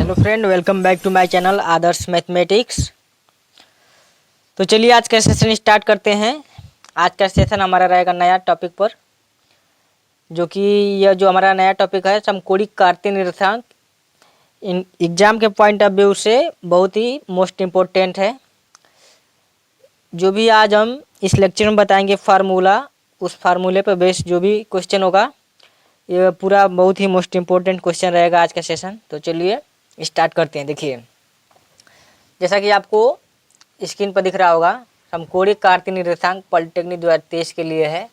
Hello friend, welcome back to my channel Adarsh mathematics. तो चलिए आज का सेशन स्टार्ट करते हैं। आज का सेशन हमारा रहेगा नया टॉपिक पर, जो कि यह जो हमारा नया टॉपिक है समकोणिक कार्तीय निर्देशांक। इन एग्जाम के पॉइंट ऑफ व्यू से बहुत ही मोस्ट इम्पोर्टेंट है। जो भी आज हम इस लेक्चर में बताएंगे फार्मूला, उस फार्मूले पर बेस जो भी क्वेश्चन होगा, ये पूरा बहुत ही मोस्ट इम्पोर्टेंट क्वेश्चन रहेगा आज का सेशन। तो चलिए स्टार्ट करते हैं। देखिए, जैसा कि आपको स्क्रीन पर दिख रहा होगा, समकोणिक कार्तीय निर्देशांक पॉलिटेक्निक 2023 के लिए है।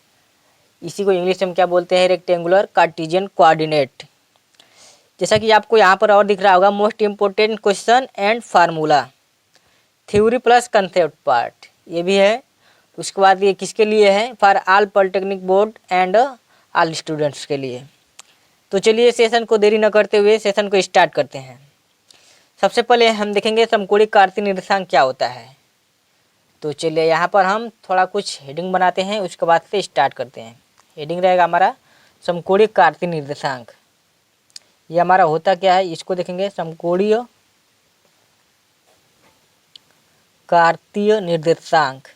इसी को इंग्लिश में क्या बोलते हैं? Rectangular Cartesian coordinate. जैसा कि आपको यहाँ पर और दिख रहा होगा, most important question and formula, theory plus concept part, ये भी है। उसके बाद ये किसके लिए है? For all polytechnic board and all students के लिए। तो चलिए सेशन को देरी न करते हुए सेशन को स्टार्ट करते हैं। सबसे पहले हम देखेंगे समकोणिक कार्तीय निर्देशांक क्या होता है। तो चलिए यहाँ पर हम थोड़ा कुछ हेडिंग बनाते हैं, उसके बाद से स्टार्ट करते हैं। हेडिंग रहेगा हमारा समकोणिक कार्तीय निर्देशांक। ये हमारा होता क्या है, इसको देखेंगे। समकोणीय कार्तीय निर्देशांक।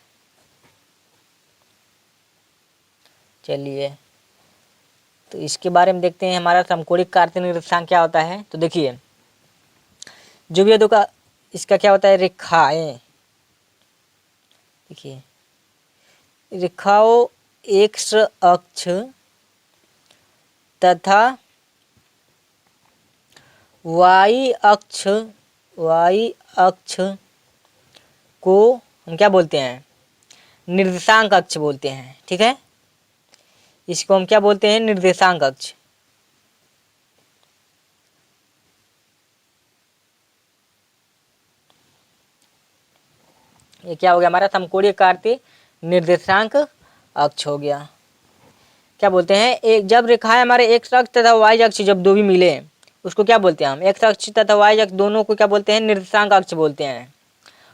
चलिए तो इसके बारे में देखते हैं, हमारा समकोणिक कार्तीय निर्देशांक क्या होता है। तो देखिए, जो भी है इसका क्या होता है? रेखाएं। देखिए, रेखाओं एक्स अक्ष तथा वाई अक्ष को हम क्या बोलते हैं? निर्देशांक अक्ष बोलते हैं। ठीक है, इसको हम क्या बोलते हैं? निर्देशांक अक्ष। ये क्या हो गया? हमारा समकोणीय कार्तीय निर्देशांक अक्ष हो गया। क्या बोलते हैं? एक जब रेखाएं हमारे एक्स अक्ष तथा वाई अक्ष जब दो भी मिले, उसको क्या बोलते हैं हम? एक्स अक्ष तथा वाई अक्ष दोनों को क्या बोलते हैं? निर्देशांक अक्ष बोलते हैं।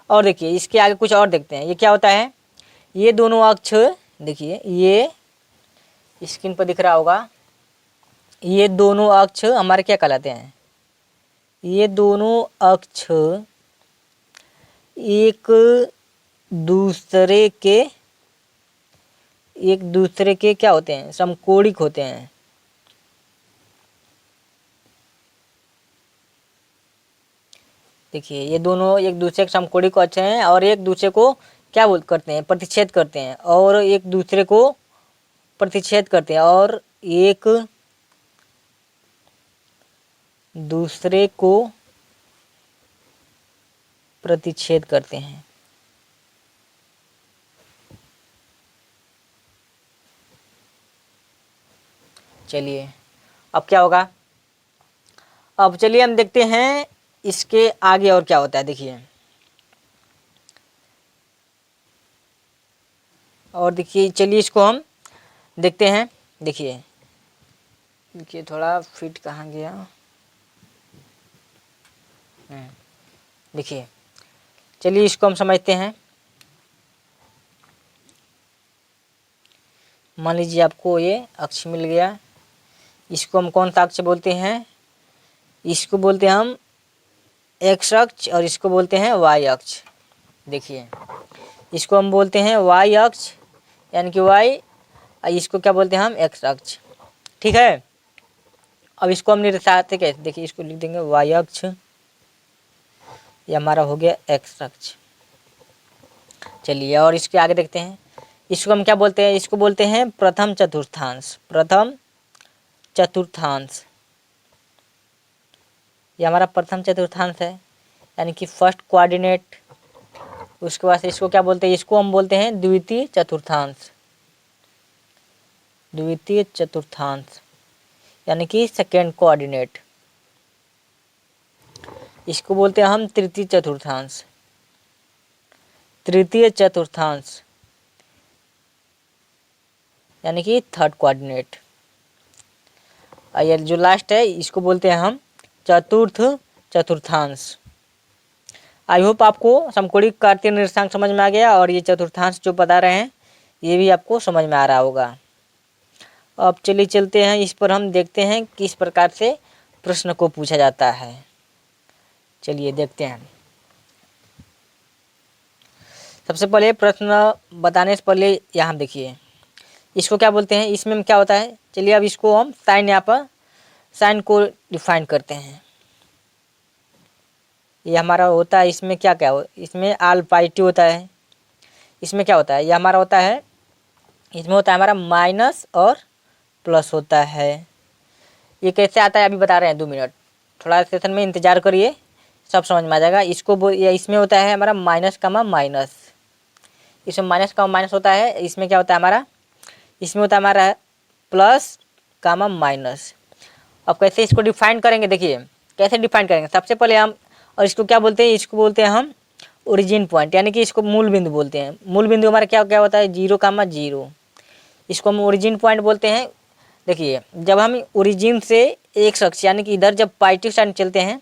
और देखिए, इसके आगे कुछ और देखते हैं। ये क्या होता है? ये दोनों अक्ष, देखिए ये स्क्रीन पर दिख रहा होगा, ये दोनों अक्ष हमारे क्या कहलाते हैं? ये दोनों अक्ष एक दूसरे के क्या होते हैं? समकोणिक होते हैं। देखिए, ये दोनों एक दूसरे के समकोणिक अक्ष हैं और एक दूसरे को क्या करते हैं? प्रतिच्छेद करते हैं, और एक दूसरे को प्रतिच्छेद करते हैं, और एक दूसरे को प्रतिच्छेद करते हैं। चलिए अब क्या होगा? अब चलिए हम देखते हैं इसके आगे और क्या होता है। देखिए, और देखिए, चलिए इसको हम देखते हैं। देखिए थोड़ा फिट कहाँ गया? देखिए, चलिए इसको हम समझते हैं। मान लीजिए आपको ये अक्ष मिल गया, इसको हम कौन सा अक्ष बोलते हैं? इसको बोलते हैं हम एक्स अक्ष, और इसको बोलते हैं वाई अक्ष। देखिए, इसको हम बोलते हैं वाई अक्ष, यानी कि वाई, और इसको क्या बोलते हैं हम? एक्स अक्ष। ठीक है, अब इसको हम निर्देशाते कैसे? देखिए, इसको लिख देंगे वाई अक्ष, ये हमारा हो गया एक्स अक्ष। चलिए और इसके आगे देखते हैं। इसको हम क्या बोलते हैं? इसको बोलते हैं प्रथम चतुर्थांश। प्रथम चतुर्थांश, ये हमारा प्रथम चतुर्थांश है, यानी कि फर्स्ट कोऑर्डिनेट। उसके बाद इसको क्या बोलते हैं? इसको हम बोलते हैं द्वितीय चतुर्थांश। द्वितीय चतुर्थांश यानी कि सेकेंड कोऑर्डिनेट। इसको बोलते हैं हम तृतीय चतुर्थांश। तृतीय चतुर्थांश यानी कि थर्ड कोऑर्डिनेट। और ये जो लास्ट है, इसको बोलते हैं हम चतुर्थ चतुर्थांश। आई होप आपको समकोणिक कार्तीय निर्देशांक समझ में आ गया, और ये चतुर्थांश जो बता रहे हैं ये भी आपको समझ में आ रहा होगा। अब चलिए चलते हैं, इस पर हम देखते हैं किस प्रकार से प्रश्न को पूछा जाता है। चलिए देखते हैं। सबसे पहले प्रश्न बताने से पहले यहाँ देखिए इसको क्या बोलते हैं, इसमें क्या होता है। चलिए अब इसको हम साइन, यहाँ पर साइन को डिफाइन करते हैं। ये हमारा होता है, इसमें क्या क्या हो, इसमें आल पाई टी होता है। इसमें क्या होता है, ये हमारा होता है, इसमें होता है हमारा माइनस और प्लस होता है। ये कैसे आता है अभी बता रहे हैं, 2 मिनट थोड़ा सेशन में इंतजार करिए, सब समझ में आ जाएगा। इसमें होता है हमारा माइनस कामा माइनस, इसमें माइनस कामा माइनस होता है। इसमें क्या होता है हमारा, इसमें होता है हमारा प्लस कामा माइनस। अब कैसे इसको डिफाइन करेंगे, देखिए कैसे डिफाइन करेंगे। सबसे पहले हम, और इसको क्या बोलते हैं, इसको बोलते हैं हम ओरिजिन पॉइंट, यानी कि इसको मूल बिंदु बोलते हैं। मूल बिंदु हमारा क्या क्या होता है, 0 कामा 0, इसको हम ओरिजिन पॉइंट बोलते हैं। देखिए जब हम ओरिजिन से एक शख्स यानी कि इधर जब पाई2 साइड चलते हैं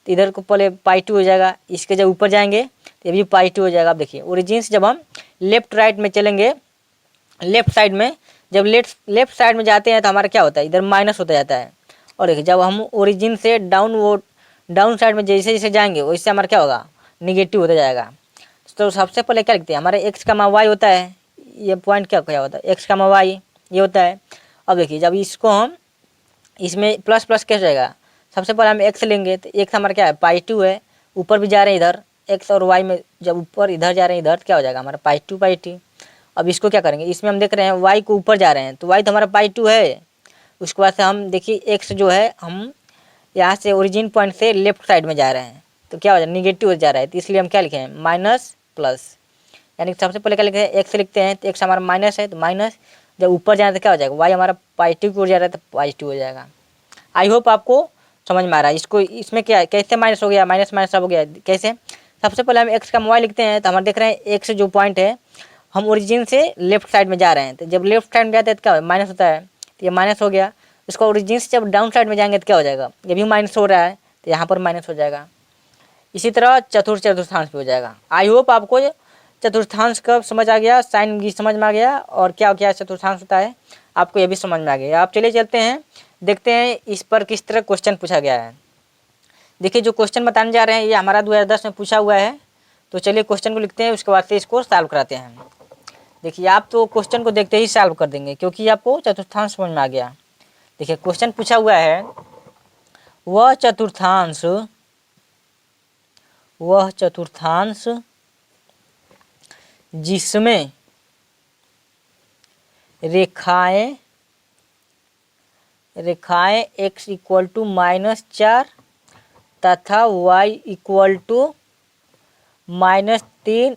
तो इधर को पहले पाई2 हो जाएगा, इसके जब ऊपर जाएंगे तो ये भी पाई2 हो जाएगा। अब देखिए ओरिजिन से जब हम लेफ्ट राइट में चलेंगे, लेफ्ट साइड में जब लेफ्ट साइड में जाते हैं तो हमारा क्या होता है, इधर माइनस होता जाता है। और देखिए जब हम ओरिजिन से डाउन साइड में जैसे जैसे जाएंगे वैसे हमारा क्या होगा, निगेटिव होता जाएगा। तो सबसे पहले क्या लिखते हैं, हमारे एक्स का वाई होता है, ये पॉइंट क्या क्या होता है, एक्स का वाई ये होता है। अब देखिए जब इसको हम इसमें प्लस प्लस कैसे जाएगा, सबसे पहले हम एक्स लेंगे तो एक्स हमारा क्या है, पाई2 है, ऊपर भी जा रहे हैं इधर एक्स और वाई में, जब ऊपर इधर जा रहे हैं इधर क्या हो जाएगा हमारा पाई2 पाई2। अब इसको क्या करेंगे, इसमें हम देख रहे हैं वाई को ऊपर जा रहे हैं तो वाई तो हमारा पाई2 है। उसके बाद से हम देखिए एक्स जो है, हम यहाँ से ओरिजिन पॉइंट से लेफ्ट साइड में जा रहे हैं तो क्या हो जाए, निगेटिव हो जा रहा है। तो इसलिए हम क्या लिखे हैं, माइनस प्लस, यानी कि सबसे पहले क्या लिखते हैं, एक्स लिखते हैं तो एक्स हमारा माइनस है, तो माइनस जब ऊपर जाए तो क्या हो जाएगा, वाई हमारा पाई2 की ओर जा रहा है तो पाई2 हो जाएगा। आई होप आपको समझ में आ रहा है। इसको इसमें क्या कैसे माइनस हो गया, माइनस माइनस सब हो गया कैसे। सबसे पहले हम एक्स का वाई लिखते हैं तो हमारे देख रहे हैं एक्स जो पॉइंट है, हम ओरिजिन से लेफ्ट साइड में जा रहे हैं तो जब लेफ्ट साइड में जाते हैं तो क्या माइनस होता है, तो ये माइनस हो गया। इसको ओरिजिन से जब डाउन साइड में जाएंगे तो क्या हो जाएगा, ये भी माइनस हो रहा है तो यहाँ पर माइनस हो जाएगा। इसी तरह चतुर्थांश भी हो जाएगा। आई होप आपको चतुर्थांश कब समझ आ गया, साइन भी समझ में आ गया, और क्या क्या चतुर्थांश होता है आपको ये भी समझ में आ गया। आप चलिए चलते हैं, देखते हैं इस पर किस तरह क्वेश्चन पूछा गया है। देखिए जो क्वेश्चन बताने जा रहे हैं ये हमारा 2010 में पूछा हुआ है। तो चलिए क्वेश्चन को लिखते हैं, उसके बाद से इसको सॉल्व कराते हैं। देखिए आप तो क्वेश्चन को देखते ही सॉल्व कर देंगे क्योंकि आपको चतुर्थांश समझ में आ गया। देखिए क्वेश्चन पूछा हुआ है, वह चतुर्थांश जिसमें रेखाएं x इक्वल टू -4 तथा y इक्वल टू -3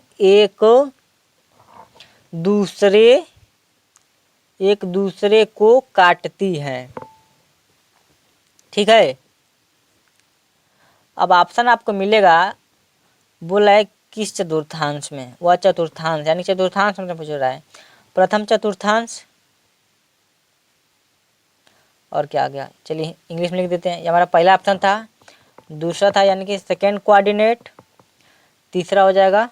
एक दूसरे को काटती है। ठीक है, अब ऑप्शन आपको मिलेगा, बोला है किस चतुर्थांश में, वह चतुर्थांश यानी चतुर्थांश में पूछ रहा है। प्रथम चतुर्थांश और क्या आ गया, चलिए इंग्लिश में लिख देते हैं। ये हमारा पहला ऑप्शन था, दूसरा था यानी कि सेकेंड कोऑर्डिनेट, तीसरा हो जाएगा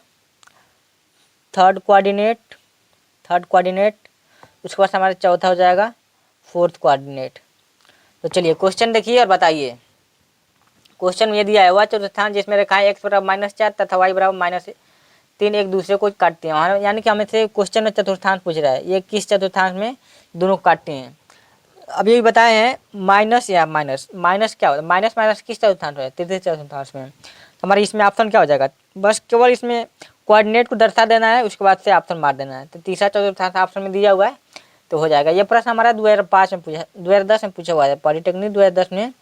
थर्ड कोऑर्डिनेट, उसके बाद हमारा चौथा हो जाएगा फोर्थ कोऑर्डिनेट। तो चलिए क्वेश्चन देखिए और बताइए। क्वेश्चन में ये दिया है, वह चतुर्थांश जिसमें रेखाएं x बराबर -4 तथा y बराबर -3 एक दूसरे को काटते हैं, यानी कि हमें से क्वेश्चन में चतुर्थांश पूछ रहा है, ये किस चतुर्थांश में दोनों को काटते हैं। अभी भी बताए हैं माइनस या माइनस क्या होता है, माइनस माइनस किस चतुर्थांश में, तृतीय चतुर्थांश में। तो हमारे इसमें ऑप्शन क्या हो जाएगा, बस केवल इसमें कोऑर्डिनेट को दर्शा देना है, उसके बाद से ऑप्शन मार देना है। तो तीसरा चतुर्थांश ऑप्शन में दिया हुआ है तो हो जाएगा। ये प्रश्न हमारा 2005 में पूछा, 2010 में पूछा हुआ है, पॉलिटेक्निक 2010 में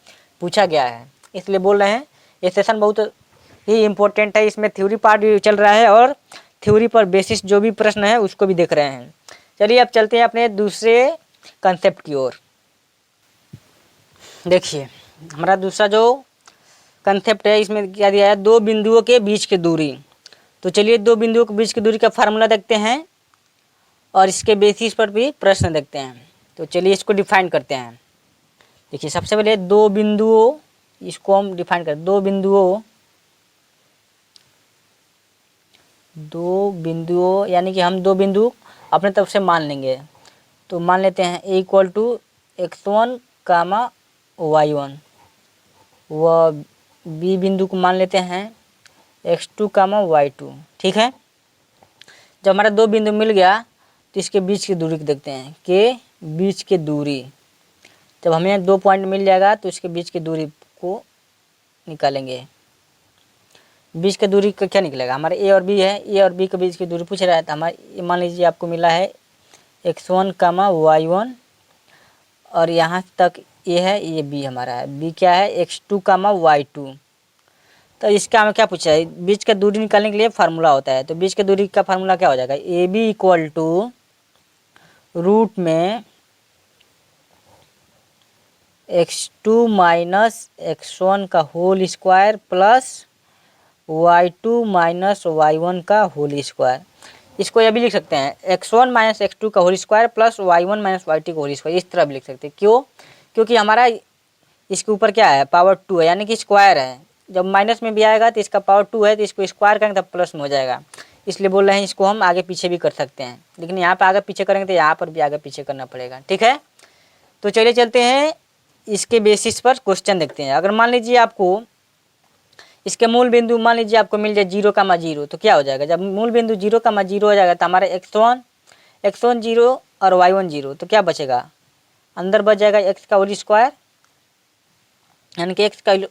पूछा गया है, इसलिए बोल रहे हैं ये सेशन बहुत ही इम्पोर्टेंट है। इसमें थ्योरी पार्ट भी चल रहा है और थ्योरी पर बेसिस जो भी प्रश्न है उसको भी देख रहे हैं। चलिए अब चलते हैं अपने दूसरे कंसेप्ट की ओर। देखिए हमारा दूसरा जो कंसेप्ट है इसमें क्या दिया है, दो बिंदुओं के बीच की दूरी। तो चलिए दो बिंदुओं के बीच की दूरी का फार्मूला देखते हैं और इसके बेसिस पर भी प्रश्न देखते हैं। तो चलिए इसको डिफाइन करते हैं। देखिए सबसे पहले दो बिंदुओं, इसको हम डिफाइन करें, दो बिंदुओं यानी कि हम दो बिंदु अपने तरफ से मान लेंगे। तो मान लेते हैं a = x1, y1, व बी बिंदु को मान लेते हैं x2 कामा y2, ठीक है। जब हमारा दो बिंदु मिल गया तो इसके बीच की दूरी को देखते हैं, के बीच की दूरी। जब हमें 2 पॉइंट मिल जाएगा तो इसके बीच की दूरी को निकालेंगे। बीच की दूरी का क्या निकलेगा, हमारे ए और बी है, ए और बी के बीच की दूरी पूछ रहा है, तो हमारे मान लीजिए आपको मिला है x1 कामा y1 और यहाँ तक ए है, ये बी हमारा है, बी क्या है x2 कामा y2। तो इसका हमें क्या पूछा है, बीच का दूरी निकालने के लिए फार्मूला होता है। तो बीच की दूरी का फार्मूला क्या हो जाएगा, A B equal to root में x2 माइनस x1 का whole square plus y2 minus y1 का होल स्क्वायर। इसको यह भी लिख सकते हैं x1 माइनस x2 का whole square plus y1 minus y2 का होल स्क्वायर, इस तरह भी लिख सकते हैं। क्यों, क्योंकि हमारा इसके ऊपर क्या है, पावर 2 है, यानी कि स्क्वायर है। जब माइनस में भी आएगा तो इसका पावर 2 है, तो इसको स्क्वायर करेंगे तब प्लस में हो जाएगा। इसलिए बोल रहे हैं इसको हम आगे पीछे भी कर सकते हैं, लेकिन यहाँ पर आगे पीछे करेंगे तो यहाँ पर भी आगे पीछे करना पड़ेगा, ठीक है। तो चलिए चलते हैं इसके बेसिस पर क्वेश्चन देखते हैं। अगर मान लीजिए आपको इसके मूल बिंदु मान लीजिए आपको मिल जाए 0,0, तो क्या हो जाएगा, जब मूल बिंदु 0,0 हो जाएगा तो हमारे x1 0 और y1 0, तो क्या बचेगा, अंदर बच जाएगा x का होल स्क्वायर, यानी कि x1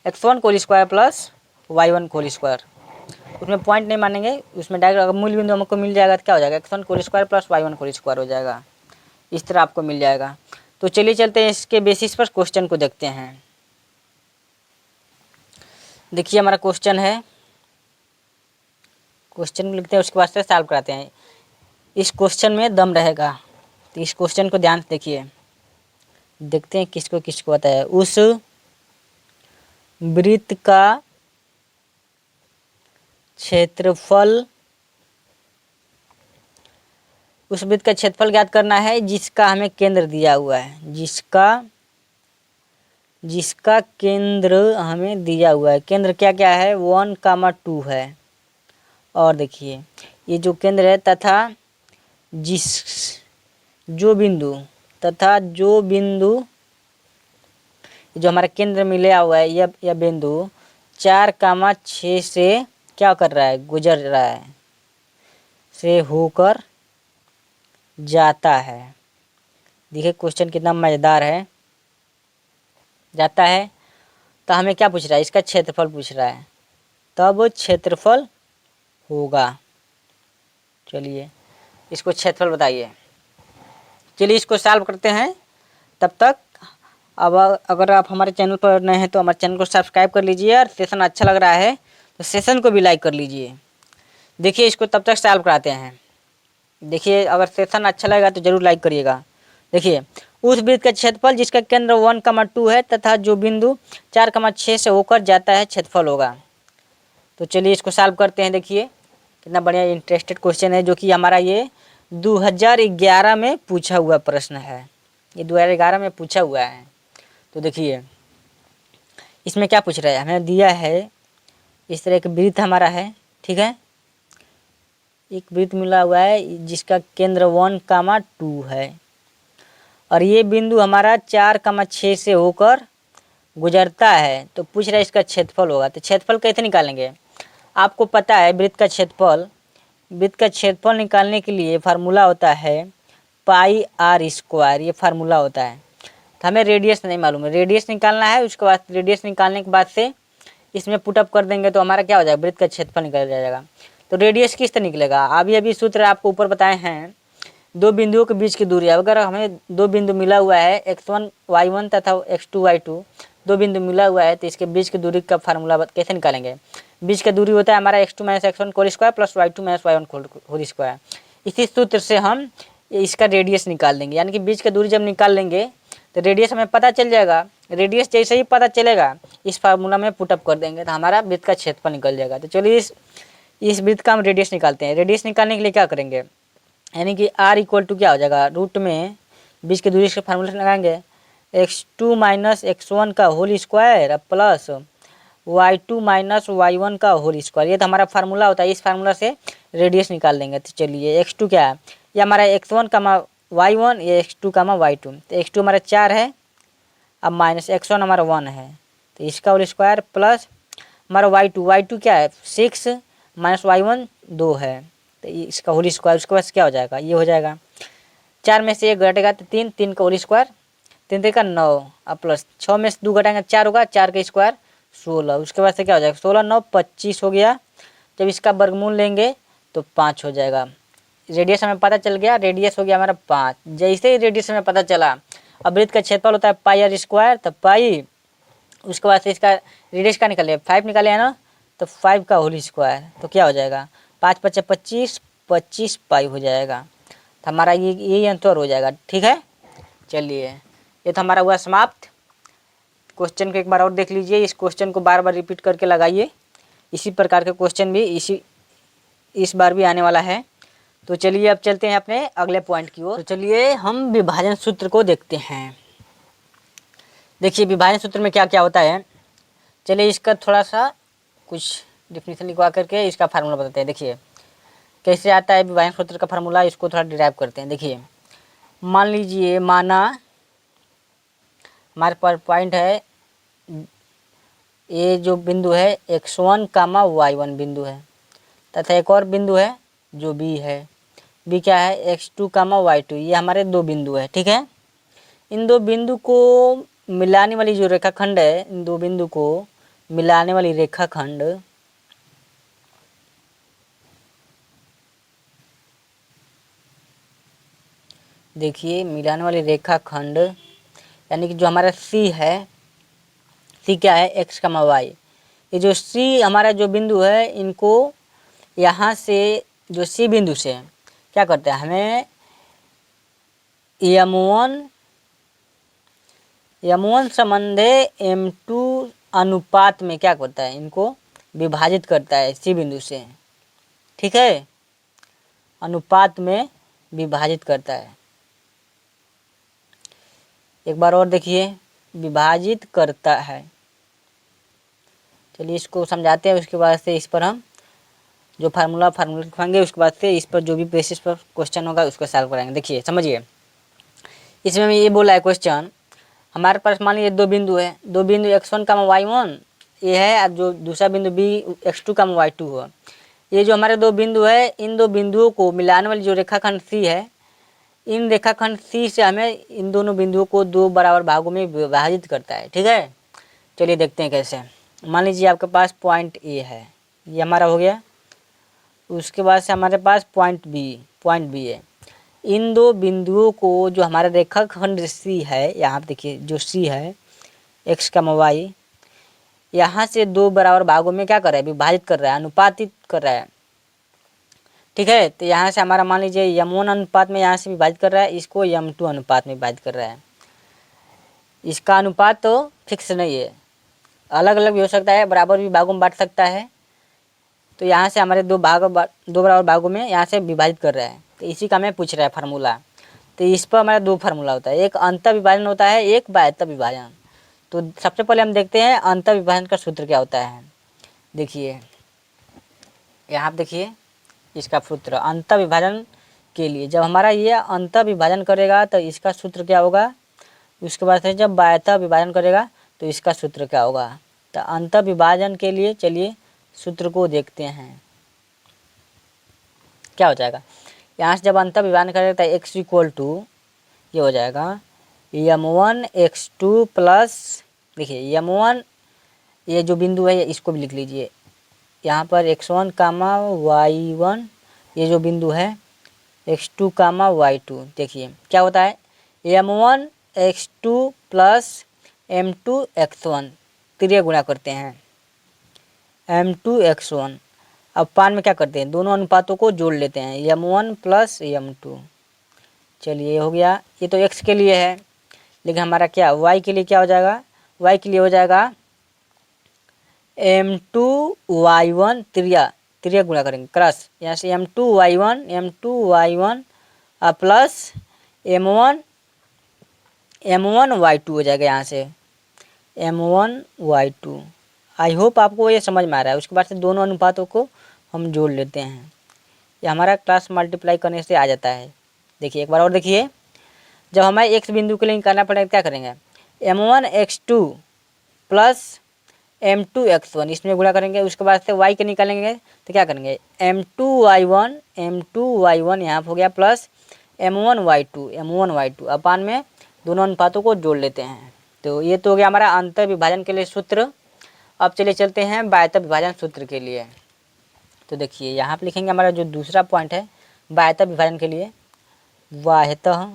का होल स्क्वायर प्लस y1 का होल स्क्वायर। उसमें पॉइंट नहीं मानेंगे, उसमें डायरेक्ट अगर मूल बिंदु हमको मिल जाएगा तो क्या हो जाएगा, x1 का होल स्क्वायर प्लस y1 का होल स्क्वायर हो जाएगा, इस तरह आपको मिल जाएगा। तो चलिए चलते हैं इसके बेसिस पर क्वेश्चन को देखते हैं। देखिए हमारा क्वेश्चन है, क्वेश्चन लिखते हैं उसके बाद से सॉल्व कराते हैं। इस क्वेश्चन में दम रहेगा, तो इस क्वेश्चन को ध्यान से देखिए, देखते हैं किसको किसको आता है। उस वृत्त का क्षेत्रफल, उस वृत्त का क्षेत्रफल ज्ञात करना है जिसका हमें केंद्र दिया हुआ है, जिसका केंद्र हमें दिया हुआ है। केंद्र क्या क्या है, 1,2 है। और देखिए ये जो केंद्र है तथा जो बिंदु जो हमारा केंद्र मिला हुआ है, यह बिंदु 4,6 से क्या कर रहा है, गुजर रहा है, से होकर जाता है। देखिए क्वेश्चन कितना मज़ेदार है। जाता है तो हमें क्या पूछ रहा है, इसका क्षेत्रफल पूछ रहा है, तब क्षेत्रफल होगा। चलिए इसको क्षेत्रफल बताइए। चलिए इसको सॉल्व करते हैं। तब तक अब अगर आप हमारे चैनल पर नए हैं तो हमारे चैनल को सब्सक्राइब कर लीजिए, और सेशन अच्छा लग रहा है तो सेशन को भी लाइक कर लीजिए। देखिए इसको तब तक सॉल्व कराते हैं। देखिए अगर सेशन अच्छा लगेगा तो ज़रूर लाइक करिएगा। देखिए उस वृत्त का क्षेत्रफल जिसका केंद्र 1,2 है तथा जो बिंदु 4,6 से होकर जाता है, क्षेत्रफल होगा। तो चलिए इसको सॉल्व करते हैं। देखिए कितना बढ़िया इंटरेस्टेड क्वेश्चन है, जो कि हमारा ये 2011 में पूछा हुआ प्रश्न है। ये 2011 में पूछा हुआ है। तो देखिए इसमें क्या पूछ रहा है, हमें दिया है इस तरह एक वृत्त हमारा है, ठीक है। एक वृत्त मिला हुआ है जिसका केंद्र 1,2 है, और ये बिंदु हमारा 4,6 से होकर गुजरता है। तो पूछ रहा है इसका क्षेत्रफल होगा। तो क्षेत्रफल कैसे निकालेंगे, आपको पता है वृत्त का क्षेत्रफल निकालने के लिए फार्मूला होता है पाई आर स्क्वायर, ये फार्मूला होता है। तो हमें रेडियस नहीं मालूम है, रेडियस निकालना है। उसके बाद रेडियस निकालने के बाद से इसमें पुटअप कर देंगे तो हमारा क्या हो जाएगा, वृत्त का क्षेत्रफल निकल जाएगा। तो रेडियस किस तरह निकलेगा, अभी सूत्र आपको ऊपर बताए हैं। दो बिंदुओं के बीच की दूरी, अगर हमें दो बिंदु मिला हुआ है x1 y1 तथा x2 y2, दो बिंदु मिला हुआ है, तो इसके बीच की दूरी का फार्मूला कैसे निकालेंगे। बीच का दूरी होता है हमारा x2 minus x1 whole square plus y2 minus y1 whole square. इसी सूत्र से हम इसका रेडियस निकाल देंगे, यानी कि बीच का दूरी जब निकाल लेंगे तो रेडियस हमें पता चल जाएगा। रेडियस जैसे ही पता चलेगा इस फार्मूला में पुटअप कर देंगे तो हमारा वृत्त का क्षेत्रफल निकल जाएगा। तो चलिए इस वृत्त का हम रेडियस निकालते हैं। रेडियस निकालने के लिए क्या करेंगे, यानी कि r इक्वल टू क्या हो जाएगा, रूट में बीच की दूरी से फार्मूला लगाएंगे x2 माइनस x1 का whole square plus y2 minus y1 का होल स्क्वायर। ये तो हमारा फार्मूला होता है, इस फार्मूला से रेडियस निकाल देंगे। तो चलिए x2 क्या है, ये हमारा x1 कामा y1, ये x2 कामा y2। तो x2 हमारा 4 है, अब माइनस x1 हमारा 1 है, तो इसका होल स्क्वायर प्लस हमारा y2 क्या है 6 माइनस y1 2 है, तो इसका होल स्क्वायर, उसके बाद क्या हो जाएगा, ये हो जाएगा 4 में से 1 घटेगा तो 3, 3 का होल स्क्वायर 3 3 का 9 अब प्लस 6 में से 2 घटाएंगे 4 होगा, 4 का स्क्वायर 16, उसके बाद से क्या हो जाएगा 16 9 25 हो गया। जब इसका वर्गमूल लेंगे तो 5 हो जाएगा। रेडियस हमें पता चल गया, रेडियस हो गया हमारा 5। जैसे ही रेडियस हमें पता चला, अब वृत्त का क्षेत्रफल होता है पाई आर स्क्वायर, तो पाई, उसके बाद से इसका रेडियस का निकाले 5 निकाले है ना, तो 5 का होल स्क्वायर, तो क्या हो जाएगा 5 5 25 25 पाई हो जाएगा। तो हमारा ये आंसर हो जाएगा। ठीक है, चलिए ये तो हमारा हुआ समाप्त। क्वेश्चन को एक बार और देख लीजिए, इस क्वेश्चन को बार बार रिपीट करके लगाइए, इसी प्रकार के क्वेश्चन भी इस बार भी आने वाला है। तो चलिए अब चलते हैं अपने अगले पॉइंट की ओर। तो चलिए हम विभाजन सूत्र को देखते हैं। देखिए विभाजन सूत्र में क्या क्या होता है, चलिए इसका थोड़ा सा कुछ डिफिनेशन लिखवा करके इसका फार्मूला बताते हैं। देखिए कैसे आता है विभाजन सूत्र का फार्मूला, इसको थोड़ा डिराइव करते हैं। देखिए मान लीजिए, माना हमारे पास पॉइंट है, ये जो बिंदु है x1 कामा y1 बिंदु है, तथा एक और बिंदु है जो b है, b क्या है x2 कामा y2, ये हमारे दो बिंदु है। ठीक है, इन दो बिंदु को मिलाने वाली जो रेखाखंड है, इन दो बिंदु को मिलाने वाली रेखाखंड देखिए, मिलाने वाली रेखाखंड यानी कि जो हमारा C है, C क्या है x कामा y, ये जो C हमारा जो बिंदु है, इनको यहाँ से जो C बिंदु से क्या करते हैं, हमें M1 संबंधे M2 अनुपात में क्या करता है, इनको विभाजित करता है C बिंदु से। ठीक है, अनुपात में विभाजित करता है। एक बार और देखिए, विभाजित करता है। चलिए इसको समझाते हैं, उसके बाद से इस पर हम जो फार्मूला लिखवाएंगे, उसके बाद से इस पर जो भी बेसिस पर क्वेश्चन होगा उसको सॉल्व कराएंगे। देखिए समझिए, इसमें मैं ये बोला है क्वेश्चन, हमारे पास मान लीजिए दो बिंदु है, दो बिंदु x1 कामा y1 ये है, और जो दूसरा बिंदु b x2 कामा y2 हो। ये जो हमारे दो बिंदु है, इन दो बिंदुओं को मिलाने वाली जो रेखाखंड C है, इन रेखाखंड C से हमें इन दोनों बिंदुओं को दो बराबर भागों में विभाजित करता है। ठीक है, चलिए देखते हैं कैसे। मान लीजिए आपके पास पॉइंट A है, ये हमारा हो गया, उसके बाद से हमारे पास पॉइंट B है। इन दो बिंदुओं को जो हमारा रेखाखंड C है, यहाँ देखिए जो C है x कामा y, यहाँ से दो बराबर भागों में क्या कर रहा है, विभाजित कर रहा है, अनुपातित कर रहा है। ठीक है, तो यहाँ से हमारा मान लीजिए M1 अनुपात में यहाँ से विभाजित कर रहा है, इसको M2 अनुपात में विभाजित कर रहा है। इसका अनुपात तो फिक्स नहीं है, अलग अलग भी हो सकता है, बराबर भी भागों में बांट सकता है। तो यहाँ से हमारे दो बराबर भागों में यहाँ से विभाजित कर रहा है, तो इसी का हमें पूछ रहा है फार्मूला। तो इस पर हमारा दो फार्मूला होता है, एक अंतर विभाजन होता है, एक बाह्यता विभाजन। तो सबसे पहले हम देखते हैं अंतर विभाजन का सूत्र क्या होता है। देखिए यहाँ देखिए इसका सूत्र, अंतर विभाजन के लिए जब हमारा ये अंतर विभाजन करेगा तो इसका सूत्र क्या होगा, उसके बाद से जब बाह्यता विभाजन करेगा तो इसका सूत्र क्या होगा। तो अंतर विभाजन के लिए चलिए सूत्र को देखते हैं क्या हो जाएगा। यहाँ से जब अंतर विभाजन करेगा तो x इक्वल टू ये हो जाएगा M1 x2 प्लस, देखिए M1 ये जो बिंदु है इसको भी लिख लीजिए, यहाँ पर x1 कामा y1 ये जो बिंदु है x2 कामा y2। देखिए क्या होता है, M1 x2 plus M2 x1 त्रिय गुणा करते हैं M2 x1। अब पान में क्या करते हैं, दोनों अनुपातों को जोड़ लेते हैं, M1 प्लस M2। चलिए ये हो गया, ये तो x के लिए है, लेकिन हमारा क्या y के लिए क्या हो जाएगा, y के लिए हो जाएगा M2 y1 त्रिय गुणा करेंगे क्रस, यहाँ से M2 y1 plus M1 y2 हो जाएगा, यहाँ से M1 y2। आई होप आपको ये समझ में आ रहा है। उसके बाद से दोनों अनुपातों को हम जोड़ लेते हैं, ये हमारा क्रॉस मल्टीप्लाई करने से आ जाता है। देखिए एक बार और देखिए, जब हमें x बिंदु के लिए निकालना पड़ेगा क्या करेंगे, M1 x2 प्लस m2x1 इसमें गुणा करेंगे, उसके बाद से y के निकालेंगे तो क्या करेंगे m2y1 यहाँ हो गया प्लस m1y2 अपान में दोनों अनुपातों को जोड़ लेते हैं। तो ये तो हो गया हमारा अंतर विभाजन के लिए सूत्र। अब चलिए चलते हैं बाह्यतः विभाजन सूत्र के लिए। तो देखिए यहाँ पे लिखेंगे हमारा जो दूसरा पॉइंट है बाह्यतः विभाजन के लिए, बाह्यतः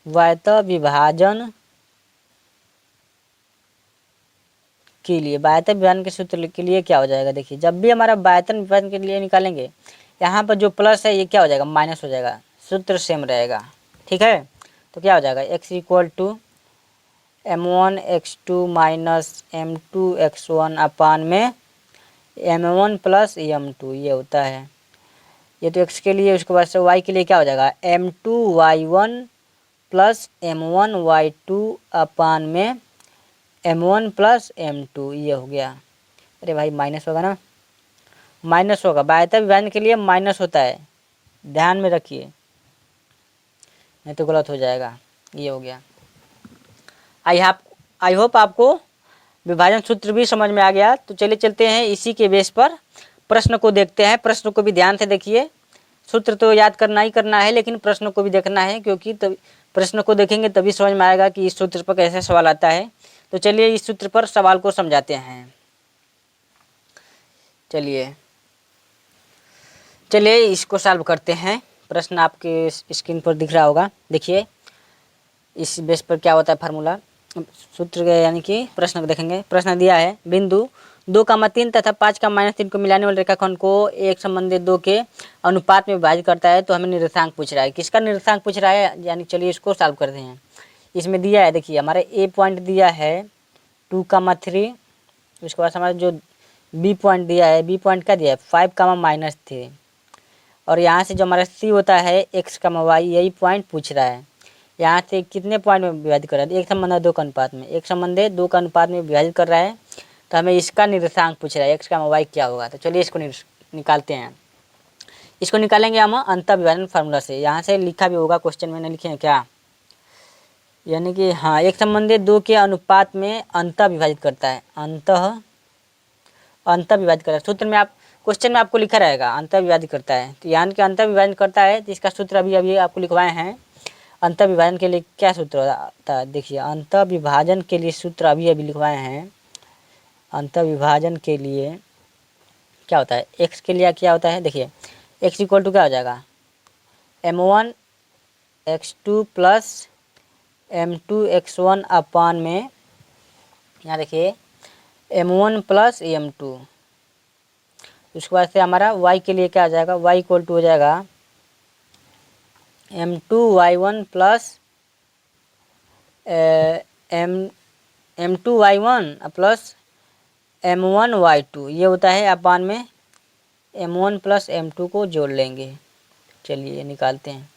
विभाजन के लिए, बाह्यतः विभाजन के सूत्र के लिए क्या हो जाएगा, देखिए जब भी हमारा बाह्यतः विभाजन के लिए निकालेंगे यहाँ पर जो प्लस है ये क्या हो जाएगा माइनस हो जाएगा, सूत्र सेम रहेगा। ठीक है, तो क्या हो जाएगा x equal to m1x2 minus m2x1 upon में m1 प्लस m2 ये होता है। ये तो x के लिए, उसके बाद से y के लिए क्या हो जाएगा m2y1 प्लस m1y2 अपान में m1 प्लस m2 ये हो गया। अरे भाई माइनस होगा ना, माइनस होगा, बाह्यतः विभाजन के लिए माइनस होता है, ध्यान में रखिए नहीं तो गलत हो जाएगा। ये हो गया। आई होप आपको विभाजन सूत्र भी समझ में आ गया। तो चलिए चलते हैं इसी के बेस पर प्रश्न को देखते हैं। प्रश्न को भी ध्यान से देखिए, सूत्र तो याद करना ही करना है लेकिन प्रश्न को भी देखना है, क्योंकि तब प्रश्न को देखेंगे तभी समझ में आएगा कि इस सूत्र पर कैसे सवाल आता है। तो चलिए इस सूत्र पर सवाल को समझाते हैं। चलिए इसको सॉल्व करते हैं। प्रश्न आपके स्क्रीन पर दिख रहा होगा, देखिए इस बेस पर क्या होता है फार्मूला सूत्र यानी कि प्रश्न को देखेंगे। प्रश्न दिया है बिंदु 2,3 तथा 5,-3 को मिलाने वाले रेखाखंड को एक संबंधित 2 के अनुपात में विभाजित करता है। तो हमें निर्देशांक पूछ रहा है, किसका निर्देशांक पूछ रहा है, यानी चलिए इसको सॉल्व करते हैं। इसमें दिया है देखिए हमारे ए पॉइंट दिया है 2,3, उसके बाद हमारा जो बी पॉइंट दिया है, बी पॉइंट क्या दिया है 5,-3, और यहाँ से जो हमारा सी होता है x, y यही पॉइंट पूछ रहा है। यहाँ से कितने पॉइंट में विभाजित कर रहा है, एक संबंध 2 का अनुपात में, एक संबंध 2 का अनुपात में विभाजित कर रहा है। तो हमें इसका निर्देशांक पूछ रहा है x, y क्या होगा। तो चलिए इसको निकालते हैं। इसको निकालेंगे हम अंतः विभाजन फार्मूला से। यहाँ से लिखा भी होगा, क्वेश्चन में नहीं लिखे हैं क्या, यानी कि हाँ एक संबंध 2 के अनुपात में अंतः विभाजित करता है, अंतः विभाजित करता है। सूत्र में आप क्वेश्चन में आपको लिखा रहेगा अंतः विभाजित करता है। तो यानी कि अंतः विभाजन करता है, तो इसका सूत्र अभी आपको लिखवाए हैं। अंतः विभाजन के लिए क्या सूत्र होता है, देखिए अंतः विभाजन के लिए सूत्र अभी लिखवाए हैं। अंतः विभाजन के लिए क्या होता है, x के लिए क्या होता है, देखिए x इक्वल टू क्या हो जाएगा m1x2 प्लस m2x1 अपान में, यहाँ देखिए m1 प्लस m2। उसके बाद से हमारा y के लिए क्या आ जाएगा, y इक्वल टू हो जाएगा m2y1 plus m2y1 plus m1y2 ये होता है अपान में m1 प्लस m2 को जोड़ लेंगे। चलिए निकालते हैं।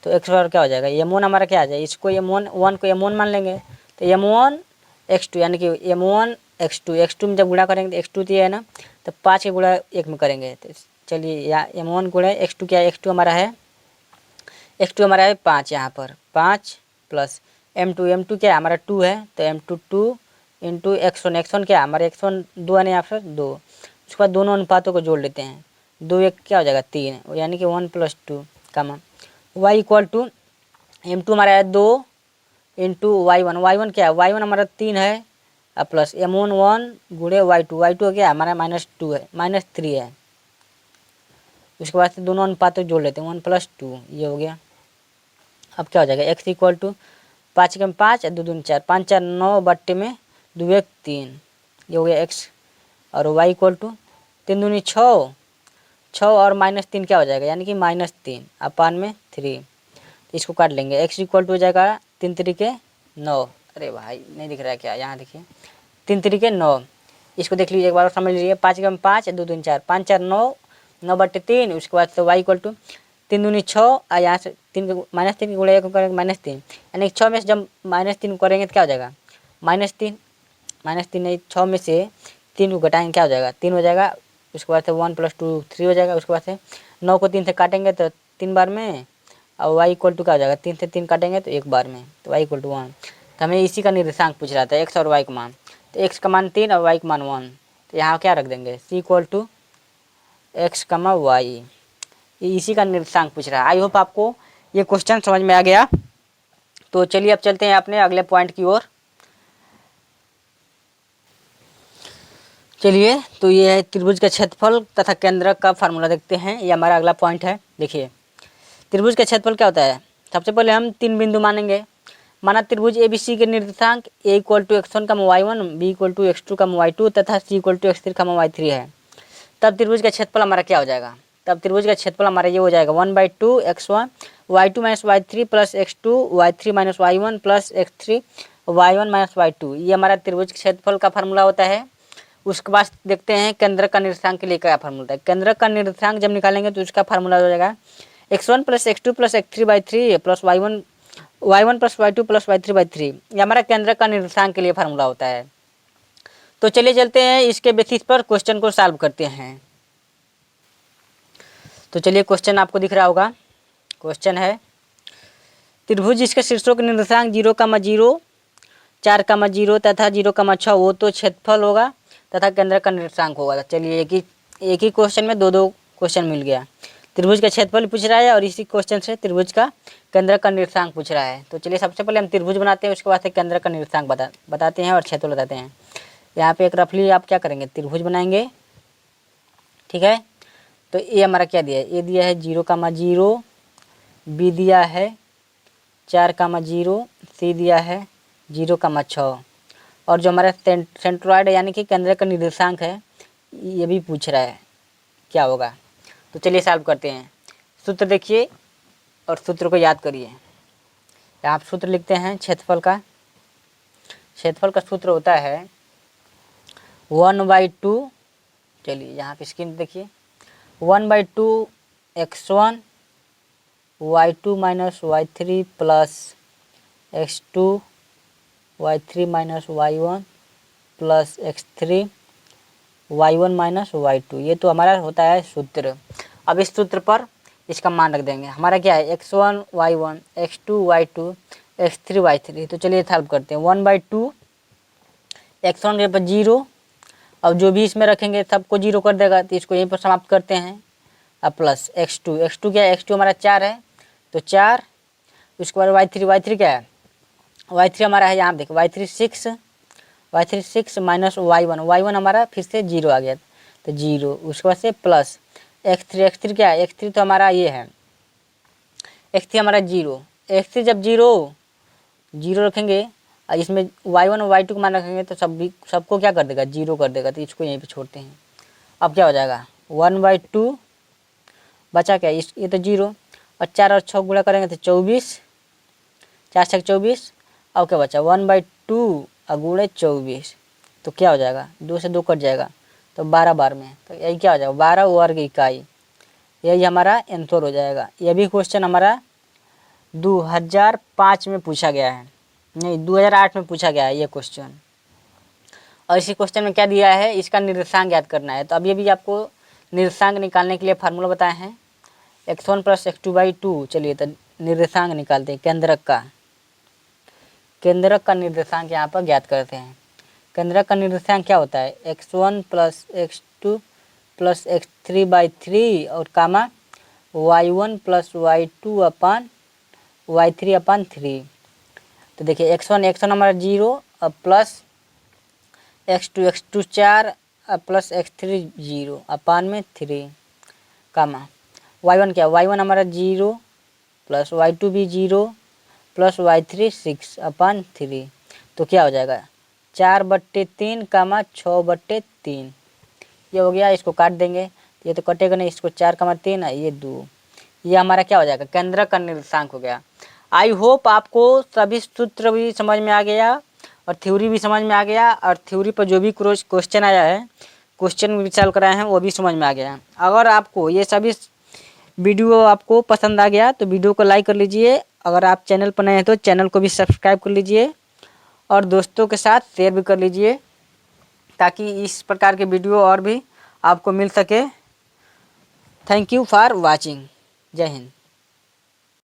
तो x बराबर क्या हो जाएगा, m1 हमारा क्या आ जाएगा, इसको m1 को m1 मान लेंगे तो m1x2 यानी कि m1x2 में जब गुणा करेंगे तो x2 तो ये है ना, तो 5 के गुणा 1 में करेंगे। तो चलिए या m1 गुणा x2 क्या है, x2 हमारा है 5 यहाँ पर 5 प्लस m2 क्या है हमारा 2 है, तो m2 2 इंटू x1 क्या है हमारे x1 2 है ना यहाँ पर 2। उसके बाद दोनों अनुपातों को जोड़ लेते हैं, 2 1 क्या हो जाएगा 3, यानी कि 1 + 2 कामा y इक्वल टू m2 हमारा है 2 इंटू y1 क्या है, y1 हमारा 3 है प्लस m1 1 गुणे y2 क्या है हमारा -2 है -3 है। उसके बाद से दोनों अनुपातों जोड़ लेते हैं 1 + 2 ये हो गया। अब क्या हो जाएगा x इक्वल टू 5 के 5 2 दूनी 4 5 4 9 बट्टे में 2 1 3 ये हो गया x, और y इक्वल टू 3 दूनी 6 और -3 क्या हो जाएगा, यानी कि -3 अपान में 3। तो इसको काट लेंगे, x इक्वल टू हो जाएगा 3 3 9। अरे भाई नहीं दिख रहा है क्या, यहाँ देखिए 3 3 9। इसको देख लीजिए एक बार समझ लीजिए, 5 के 5 2 दूनी 4 5 4 9 बट्टे 3। उसके बाद तो y इक्वल टू 3 दूनी 6 और यहाँ से -3 के गुणे 1 करेंगे -3, यानी 6 में से जब -3 करेंगे तो क्या हो जाएगा -3 नहीं 6 में से 3 को घटाएंगे क्या हो जाएगा 3 हो जाएगा। उसके बाद से 1 + 2 3 हो जाएगा। उसके बाद से 9 को 3 से काटेंगे तो 3 बार में, और y इक्वल टू क्या हो जाएगा 3 से 3 काटेंगे तो 1 बार में, तो y इक्वल टू 1। तो हमें इसी का निर्देशांक पूछ रहा था, एक्स और वाई का मान। तो एक्स का मान 3 और वाई का मान 1। तो यहाँ क्या रख देंगे, सी इक्वल टू एक्स कमा वाई, इसी का निर्देशांक पूछ रहा है। आई होप आपको ये क्वेश्चन समझ में आ गया। तो चलिए अब चलते हैं अपने अगले पॉइंट की ओर। चलिए, तो ये है त्रिभुज का क्षेत्रफल तथा केंद्रक का फार्मूला देखते हैं। ये हमारा अगला पॉइंट है। देखिए, त्रिभुज का क्षेत्रफल क्या होता है। सबसे पहले हम 3 बिंदु मानेंगे। माना त्रिभुज ABC के निर्देशांक a इक्वल टू x1 कमा y1, b equal to x2 कमा y2 तथा c इक्वल टू x3 कमा y3 है। तब त्रिभुज का क्षेत्रफल हमारा क्या हो जाएगा। तब त्रिभुज का क्षेत्रफल हमारा ये हो जाएगा 1/2 x1 y2 minus y3 plus x2 y3 minus y1 plus x3 y1 minus y2। ये हमारा त्रिभुज क्षेत्रफल का फार्मूला होता है। उसके बाद देखते हैं केंद्रक का निर्देशांक के लिए क्या फार्मूला है। केंद्रक का निर्देशांक जब निकालेंगे तो उसका फार्मूला हो जाएगा x1 plus x2 plus x3/3 plus y1 plus y2 plus y3/3। ये हमारा केंद्रक का निर्देशांक के लिए फार्मूला होता है। तो चलिए चलते हैं, इसके बेसिस पर क्वेश्चन को सॉल्व करते हैं। तो चलिए, क्वेश्चन आपको दिख रहा होगा। क्वेश्चन है, त्रिभुज जिसके शीर्षों के निर्देशांक 0,0, 4,0 तथा 0,6 वो तो क्षेत्रफल होगा तथा केंद्रक का निर्देशांक होगा। चलिए, एक ही क्वेश्चन में दो क्वेश्चन मिल गया। त्रिभुज का क्षेत्रफल पूछ रहा है और इसी क्वेश्चन से त्रिभुज का केंद्रक का निर्देशांक पूछ रहा है। तो चलिए, सबसे पहले हम त्रिभुज बनाते हैं, उसके बाद से केंद्रक का निर्देशांक बताते हैं और क्षेत्रफल बताते हैं। यहाँ पे एक रफली आप क्या करेंगे, त्रिभुज बनाएंगे। ठीक है, तो ये हमारा क्या दिया है, ए दिया है 0,0, बी दिया है 4,0, सी दिया है 0,6 और जो हमारा सेंट्रॉइड यानी कि केंद्रक का निर्देशांक है ये भी पूछ रहा है क्या होगा। तो चलिए सॉल्व करते हैं। सूत्र देखिए और सूत्र को याद करिए। यहाँ आप सूत्र लिखते हैं क्षेत्रफल का। क्षेत्रफल का सूत्र होता है 1/2। चलिए, यहाँ पे स्क्रीन देखिए, 1/2 x1 y2 minus y3 plus x2 y3 minus y1 plus x3 y1 minus y2। ये तो हमारा होता है सूत्र। अब इस सूत्र पर इसका मान रख देंगे। हमारा क्या है, x1 y1 x2 y2 x3 y3। तो चलिए सॉल्व करते हैं। 1/2 x1 के पर 0, अब जो भी इसमें रखेंगे सबको 0 कर देगा, तो इसको यहीं पर समाप्त करते हैं। अब प्लस x2 क्या है, x2 हमारा 4 है तो 4। उसके बाद y3 क्या है, y3 हमारा है, यहाँ देखो y3 6 माइनस y1 हमारा फिर से 0 आ गया तो 0। उसके बाद से प्लस x3 क्या है, x3 तो हमारा ये है, x3 हमारा 0। x3 जब 0 रखेंगे और इसमें y1 और y2 को मान रखेंगे तो सबको क्या कर देगा, 0 कर देगा। तो इसको यहीं पे छोड़ते हैं। अब क्या हो जाएगा, 1/2 बचा क्या, ये तो 0 और 4 और 6 गुणा करेंगे तो 24, 4 6 24। अब क्या बचा, 1/2 गुणे 24 तो क्या हो जाएगा, 2 से 2 कट जाएगा तो 12 बार में, तो यही क्या हो जाएगा 12 वर्ग इकाई। यही हमारा आंसर हो जाएगा। यह भी क्वेश्चन हमारा 2005 में पूछा गया है, नहीं 2008 में पूछा गया है ये क्वेश्चन। और इसी क्वेश्चन में क्या दिया है, इसका निर्देशांक याद करना है। तो अभी अभी आपको निर्देशांक निकालने के लिए फार्मूला बताए हैं x1 प्लस x2/2। चलिए, तो निर्देशांक निकालते हैं। केंद्रक का निर्देशांक यहाँ पर ज्ञात करते हैं। केंद्रक का निर्देशांक क्या होता है, x1 plus x2 plus x3/3 और कामा y1 प्लस y2 अपान y3 अपान 3। तो देखिए, x1 हमारा 0 और प्लस x2 4 प्लस x3 0 अपान में 3 कामा y1 क्या, y1 हमारा 0 प्लस y2 भी 0 प्लस y3 6 अपान 3। तो क्या हो जाएगा 4/3 कामा 6/3। ये हो गया। इसको काट देंगे, ये तो कटेगा नहीं, इसको 4,3 है, ये 2। ये हमारा क्या हो जाएगा, केंद्रक का निर्देशांक हो गया। आई होप आपको सभी सूत्र भी समझ में आ गया और थ्योरी भी समझ में आ गया और थ्योरी पर जो भी क्वेश्चन आया है, क्वेश्चन भी सॉल्व कराए हैं वो भी समझ में आ गया। अगर आपको ये सभी वीडियो आपको पसंद आ गया तो वीडियो को लाइक कर लीजिए। अगर आप चैनल पर नए हैं तो चैनल को भी सब्सक्राइब कर लीजिए और दोस्तों के साथ शेयर भी कर लीजिए ताकि इस प्रकार के वीडियो और भी आपको मिल सके। Thank you for watching. जय हिंद।